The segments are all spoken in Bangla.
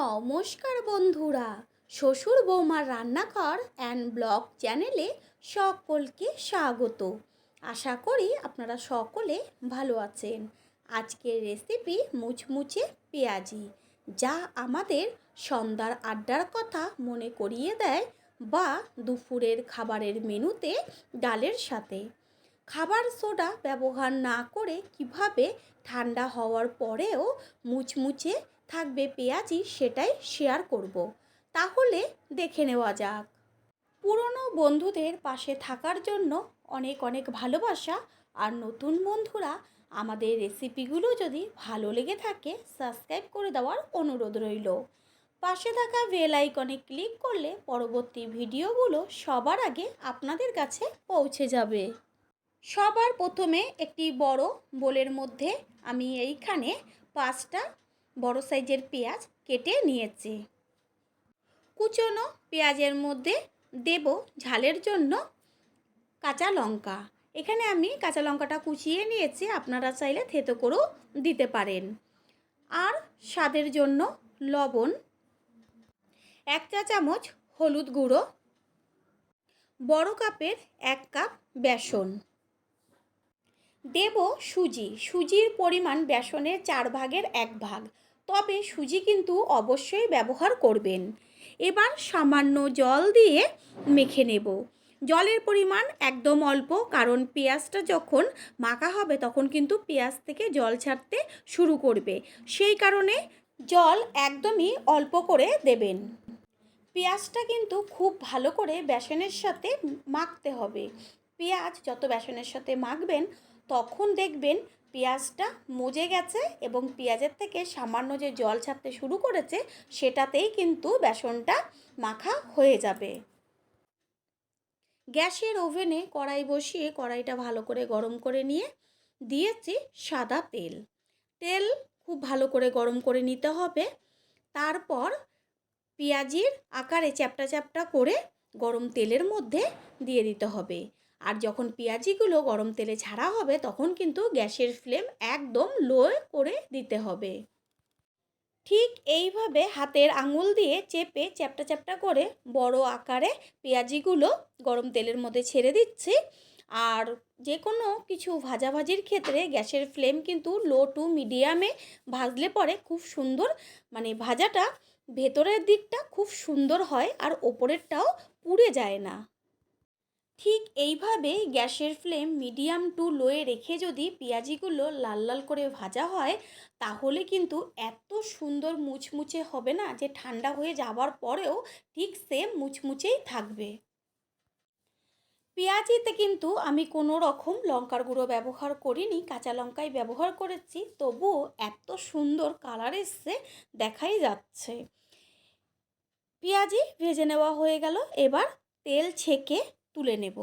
নমস্কার বন্ধুরা, শ্বশুর বৌমার রান্নাঘর অ্যান্ড ব্লগ চ্যানেলে সকলকে স্বাগত। আশা করি আপনারা সকলে ভালো আছেন। আজকের রেসিপি মুচমুচে পেঁয়াজি, যা আমাদের সন্ধ্যার আড্ডার কথা মনে করিয়ে দেয় বা দুপুরের খাবারের মেনুতে ডালের সাথে। খাবার সোডা ব্যবহার না করে কিভাবে ঠান্ডা হওয়ার পরেও মুচমুচে থাকবে পেঁয়াজি, সেটাই শেয়ার করব। তাহলে দেখে নেওয়া যাক। পুরনো বন্ধুদের পাশে থাকার জন্য অনেক অনেক ভালোবাসা। আর নতুন বন্ধুরা আমাদের রেসিপিগুলো যদি ভালো লেগে থাকে সাবস্ক্রাইব করে দেওয়ার অনুরোধ রইল। পাশে থাকা বেল আইকনে ক্লিক করলে পরবর্তী ভিডিওগুলো সবার আগে আপনাদের কাছে পৌঁছে যাবে। সবার প্রথমে একটি বড় বোলের মধ্যে আমি এইখানে 5টা বড় সাইজের পেঁয়াজ কেটে নিয়েছি। কুচনো পেঁয়াজের মধ্যে দেব ঝালের জন্য কাঁচা লঙ্কা। এখানে আমি কাঁচা লঙ্কাটা কুচিয়ে নিয়েছি, আপনারা চাইলে থেতো করেও দিতে পারেন। আর স্বাদের জন্য লবণ, 1 চা চামচ হলুদ গুঁড়ো, বড় কাপের 1 কাপ বেসন, দেব সুজি। সুজির পরিমাণ বেসনের 4 ভাগের 1 ভাগ, তবে সুজি কিন্তু অবশ্যই ব্যবহার করবেন। এবার সামান্য জল দিয়ে মেখে নেব। জলের পরিমাণ একদম অল্প, কারণ পেঁয়াজটা যখন মাখা হবে তখন কিন্তু পেঁয়াজ থেকে জল ছাড়তে শুরু করবে, সেই কারণে জল একদমই অল্প করে দেবেন। পেঁয়াজটা কিন্তু খুব ভালো করে বেসনের সাথে মাখতে হবে। পেঁয়াজ যত বেসনের সাথে মাখবেন তখন দেখবেন পেঁয়াজটা মজে গেছে এবং পেঁয়াজের থেকে সামান্য যে জল ছাড়তে শুরু করেছে সেটাতেই কিন্তু বেসনটা মাখা হয়ে যাবে। গ্যাসের ওভেনে কড়াই বসিয়ে কড়াইটা ভালো করে গরম করে নিয়ে দিয়েছি সাদা তেল। তেল খুব ভালো করে গরম করে নিতে হবে। তারপর পেঁয়াজির আকারে চ্যাপটা চ্যাপটা করে গরম তেলের মধ্যে দিয়ে দিতে হবে। আর যখন পেঁয়াজিগুলো গরম তেলে ছাড়া হবে তখন কিন্তু গ্যাসের ফ্লেম একদম লো করে দিতে হবে। ঠিক এইভাবে হাতের আঙুল দিয়ে চেপে চ্যাপটা চ্যাপটা করে বড় আকারে পেঁয়াজিগুলো গরম তেলের মধ্যে ছেড়ে দিচ্ছি। আর যে কোনো কিছু ভাজাভাজির ক্ষেত্রে গ্যাসের ফ্লেম কিন্তু লো টু মিডিয়ামে ভাজলে পরে খুব সুন্দর, ভাজাটা ভেতরের দিকটা খুব সুন্দর হয় আর ওপরেরটাও পুড়ে যায় না। ঠিক এইভাবে গ্যাসের ফ্লেম মিডিয়াম টু লোয়ে রেখে যদি পেঁয়াজিগুলো লাল লাল করে ভাজা হয় তাহলে কিন্তু এত সুন্দর মুচমুচে হবে না যে ঠান্ডা হয়ে যাওয়ার পরেও ঠিক সেম মুচমুচেই থাকবে। পেঁয়াজিতে কিন্তু আমি কোনো রকম লঙ্কার গুঁড়ো ব্যবহার করিনি, কাঁচা লঙ্কাই ব্যবহার করেছি, তবুও এত সুন্দর কালার এসছে দেখাই যাচ্ছে। পেঁয়াজি ভেজে নেওয়া হয়ে গেল, এবার তেল ছেঁকে তুলে নেব।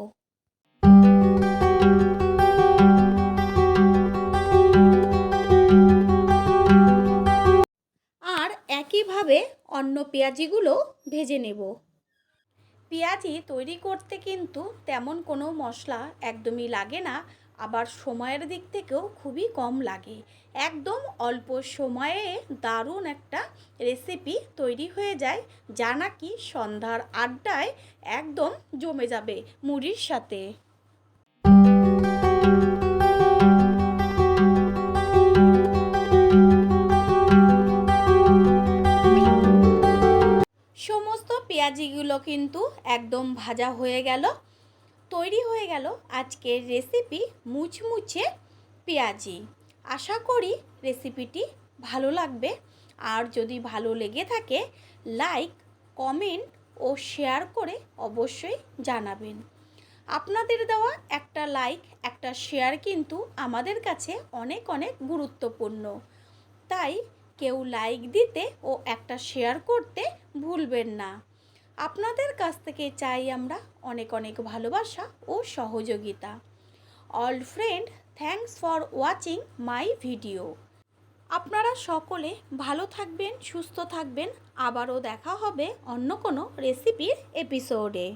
আর একইভাবে অন্য পেঁয়াজিগুলো ভেজে নেব। পেঁয়াজি তৈরি করতে কিন্তু তেমন কোনো মশলা একদমই লাগে না, আবার সময়ের দিক থেকেও খুবই কম লাগে। একদম অল্প সময়ে দারুণ একটা রেসিপি তৈরি হয়ে যায়, যা নাকি সন্ধ্যার আড্ডায় একদম জমে যাবে মুড়ির সাথে। সমস্ত পেঁয়াজিগুলো কিন্তু একদম ভাজা হয়ে গেল, তৈরি হয়ে গেল আজকের রেসিপি মুচমুচে পেঁয়াজি। আশা করি রেসিপিটি ভালো লাগবে। আর যদি ভালো লেগে থাকে লাইক, কমেন্ট ও শেয়ার করে অবশ্যই জানাবেন। আপনাদের দেওয়া একটা লাইক, একটা শেয়ার কিন্তু আমাদের কাছে অনেক অনেক গুরুত্বপূর্ণ, তাই কেউ লাইক দিতে ও একটা শেয়ার করতে ভুলবেন না। আপনাদের কাছ থেকে চাই আমরা অনেক অনেক ভালোবাসা ও সহযোগিতা। All friend, thanks for watching my video. আপনারা সকলে ভালো থাকবেন, সুস্থ থাকবেন। আবারও দেখা হবে অন্য কোনো রেসিপির এপিসোডে।